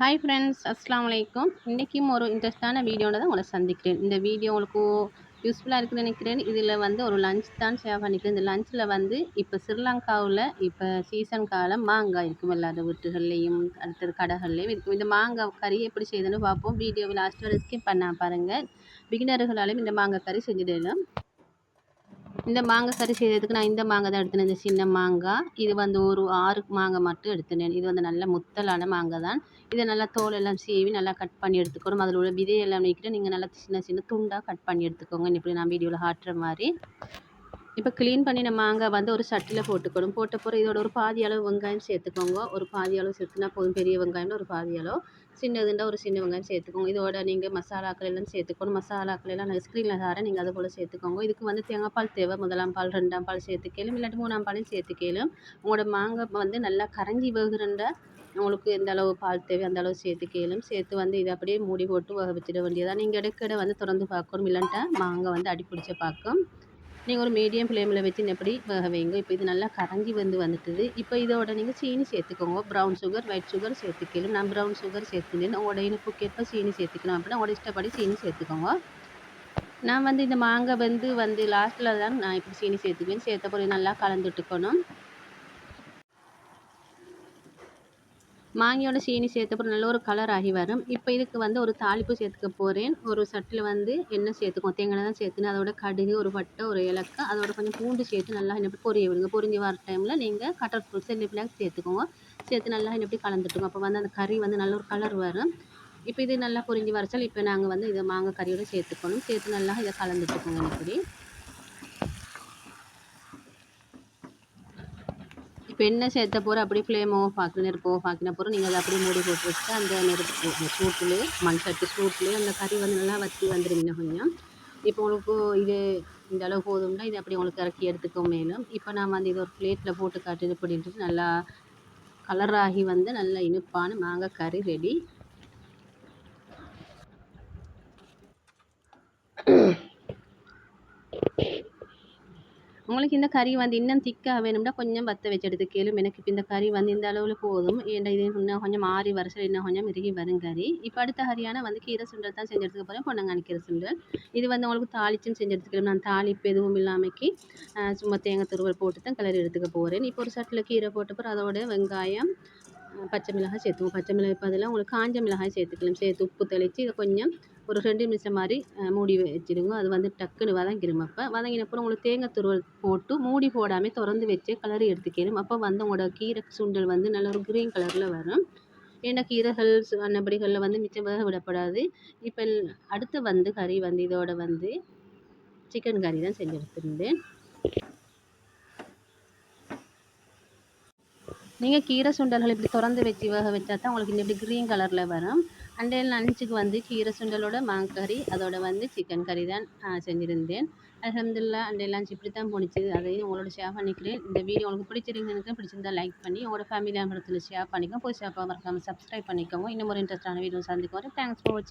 Hi friends, அஸ்ஸலாமு அலைக்கும். இன்றைக்கும் ஒரு இன்ட்ரெஸ்ட்டான வீடியோட தான் உங்களை சந்திக்கிறேன். இந்த வீடியோ உங்களுக்கு யூஸ்ஃபுல்லாக இருக்குன்னு நினைக்கிறேன். இதில் வந்து ஒரு லஞ்ச் தான் ஷேர் பண்ணிக்கிறேன். இந்த லஞ்சில் வந்து இப்போ ஸ்ரீலங்காவில் இப்போ சீசன் காலம் மாங்காய் இருக்கும். எல்லா வீட்டுகள்லேயும் அடுத்தது கடைகள்லேயும் இருக்கும். இந்த மாங்காய் கறி எப்படி செய்யுதுன்னு பார்ப்போம். வீடியோவில் லாஸ்ட் வரை ஸ்கிப் பண்ண பாருங்கள். பிகினர்களாலும் இந்த மாங்காய் கறி செஞ்சுடலாம். இந்த மாங்காய் கறி செய்கிறதுக்கு நான் இந்த மாங்காய் தான் எடுத்துனேன். இந்த சின்ன மாங்காய் இது வந்து ஒரு 6 மாங்காய் மட்டும் எடுத்துனேன். இது வந்து நல்ல முத்தலான மாங்காய் தான். இதை நல்லா தோல் எல்லாம் சீவி நல்லா கட் பண்ணி எடுத்துக்கணும். அதில் உள்ள விதையெல்லாம் நீக்கிட்டு நீங்கள் நல்லா சின்ன சின்ன துண்டாக கட் பண்ணி எடுத்துக்கோங்க. இப்படி நான் வீடியோவில் காட்டுற மாதிரி. இப்போ க்ளீன் பண்ணின மாங்காய் வந்து ஒரு சட்டியில் போட்டுக்கணும். போட்ட பிறகு இதோட ஒரு பாதி அளவு வெங்காயம் சேர்த்துக்கோங்க. ஒரு பாதி அளவு சேர்த்துனா போதும். பெரிய வெங்காயம்னா ஒரு பாதி அளவு, சின்னதுண்டா ஒரு சின்ன வெங்காயம் சேர்த்துக்கோங்க. இதோட நீங்கள் மசாலாக்கள் எல்லாம் சேர்த்துக்கணும். மசாலாக்கள் எல்லாம் நான் ஸ்க்ரீனில் தரேன், நீங்கள் அதை போல் சேர்த்துக்கோங்க. இதுக்கு வந்து தேங்காய் பால் தேவை. 1ஆம் பால் 2ஆம் பால் சேர்த்துக்கலும், இல்லாட்டி 3ஆம் பாலையும் சேர்த்துக்கலும். உங்களோட மாங்காய் வந்து நல்லா கரைஞ்சி வேகுறண்டா உங்களுக்கு எந்த அளவு பால் தேவை அந்த அளவு சேர்த்துக்கலும். சேர்த்து வந்து இதை அப்படியே மூடி போட்டு வேக வச்சிட வேண்டியதான். நீங்கள் இடைக்கிட வந்து திறந்து பார்க்கணும், இல்லைன்ட்டா மாங்காய் வந்து அடிப்பிடிச்ச பார்க்கும். நீங்கள் ஒரு மீடியம் ஃப்ளேமில் வச்சு எப்படி வேக வைங்க. இப்போ இது நல்லா கரைஞ்சி வந்துட்டுது. இப்போ இதோட நீங்கள் சீனி சேர்த்துக்கோங்க. ப்ரௌன் சுகர், ஒயிட் சுகர் சேர்த்துக்கலும். நான் ப்ரௌன் சுகர் சேர்த்துனேன். உங்களோட இனிப்புக்கேற்ப சீனி சேர்த்துக்கணும். அப்படின்னா உங்களோட இஷ்டப்படி சீனி சேர்த்துக்கோங்க. நான் வந்து இந்த மாங்காய் வந்து லாஸ்ட்டில் தான் நான் இப்படி சீனி சேர்த்துக்குவேன். சேர்த்த பிறகு நல்லா கலந்துட்டுக்கணும். மாங்காயோட சீனி சேர்த்தப்பறம் நல்ல ஒரு கலர் ஆகி வரும். இப்போ இதுக்கு வந்து ஒரு தாளிப்பு சேர்த்துக்க போகிறேன். ஒரு சட்டியில் வந்து எண்ணெய் சேர்த்துக்கோம். தேங்காய் தான் சேர்த்துன்னு அதோட கடுகு, ஒரு பட்டை, ஒரு ஏலக்காய், அதோட கொஞ்சம் பூண்டு சேர்த்து நல்லா எப்படி பொரிய விடுங்க. பொரிஞ்சு வர டைமில் நீங்கள் கட்டர் ஃப்ரூட்ஸ் எல்லாம் சேர்த்துக்கோங்க. சேர்த்து நல்லா எப்படி கலந்துட்டுங்க. அப்போ வந்து அந்த கறி வந்து நல்ல ஒரு கலர் வரும். இப்போ இது நல்லா பொரிஞ்சு வரைச்சால் இப்போ நாங்கள் வந்து இதை மாங்காய் கறியோடு சேர்த்துக்கணும். சேர்த்து நல்லா இதை கலந்துட்டுக்கோங்க. இப்படி இப்போ எண்ணெய் சேர்த்த போகிற அப்படியே ஃப்ளேம் ஆஃப் ஆக்கணும். நெருப்பு ஆஃப் ஆக்கின போகிற நீங்கள் அதை அப்படியே மூடி போட்டு வச்சுட்டு அந்த நெருப்பு சூட்டிலே மண் சட்டி சூட்டிலே அந்த கறி வந்து நல்லா வற்றி வந்துடுங்க கொஞ்சம். இப்போ உங்களுக்கு இது இந்த அளவு போதும்னா இது அப்படி உங்களுக்கு இறக்கி எடுத்துக்க மேலும். இப்போ நான் வந்து இது ஒரு பிளேட்டில் போட்டு காட்டுது அப்படின்ட்டு நல்லா கலராகி வந்து நல்ல இனிப்பான மாங்காய் கறி ரெடி. உங்களுக்கு இந்த கறி வந்து இன்னும் திக்காக வேணும்னா கொஞ்சம் வற்ற வச்சு எடுத்துக்கலும். எனக்கு இப்போ இந்த கறி வந்து இந்த அளவில் போதும். ஏன்டா இது இன்னும் கொஞ்சம் மாறி வரிசையில் இன்னும் கொஞ்சம் இறுகி வரும் கறி. இப்போ அடுத்த கறியான வந்து கீரை சுண்டல் தான் செஞ்சு எடுத்துக்க போகிறேன். பொன்னங்கானி கீரை சுண்டல். இது வந்து உங்களுக்கு தாளிச்சும் செஞ்சு எடுத்துக்கலாம். நான் தாளிப்பு எதுவும் இல்லாமக்கி சும்மா தேங்காய் துருவல் போட்டு தான் கிளறி எடுத்துக்க போகிறேன். இப்போ ஒரு சட்டில் கீரை போட்ட பிறகு அதோட வெங்காயம், பச்சை மிளகாய் சேர்த்துவோம். பச்சை மிளகாய் பதிலாக உங்களுக்கு காஞ்ச மிளகாய் சேர்த்துக்கலாம். சேர்த்து உப்பு தெளித்து இதை கொஞ்சம் ஒரு 2 நிமிஷம் மாதிரி மூடி வச்சுடுங்க. அது வந்து டக்குன்னு வதங்கிடும். அப்போ வதங்கினப்புறம் உங்களுக்கு தேங்காய் துருவல் போட்டு மூடி போடாமல் திறந்து வச்சு கிளறி எடுத்துக்கணும். அப்போ வந்து உங்களோட கீரை சுண்டல் வந்து நல்ல ஒரு க்ரீன் கலரில் வரும். ஏன்னா கீரைகள் அன்னபடிகளில் வந்து மிச்சம் வேக விடப்படாது. இப்போ அடுத்து வந்து கறி வந்து இதோட வந்து சிக்கன் கறி தான் செஞ்சு எடுத்துருந்தேன். நீங்கள் கீரை சுண்டல்கள் இப்படி திறந்து வச்சு வேக வச்சா தான் உங்களுக்கு இந்த இப்படி க்ரீன் கலரில் வரும். அண்ட் லஞ்சுக்கு வந்து கீரை சுண்டலோட மாங்கறி அதோட வந்து சிக்கன் கறி தான் செஞ்சுருந்தேன். அல்ஹம்துலில்லாஹ் அண்ட் லஞ்ச் இப்படி தான் போணுச்சு. அதையும் உங்களோட ஷேர் பண்ணிக்கிறேன். இந்த வீடியோ உங்களுக்கு பிடிச்சிருக்குன்னு பிடிச்சிருந்தா லைக் பண்ணி உங்களோட ஃபேமிலி மெம்பர்ஸில் ஷேர் பண்ணிக்கோங்க. போய் ஷேர் மறக்காமல் சப்ஸ்கிரைப் பண்ணிக்கோங்க. இன்னும் ஒரு இன்ட்ரெஸ்டான வீடியோ சந்திக்க வரேன். தேங்க்ஸ் ஃபார் வாட்சிங்.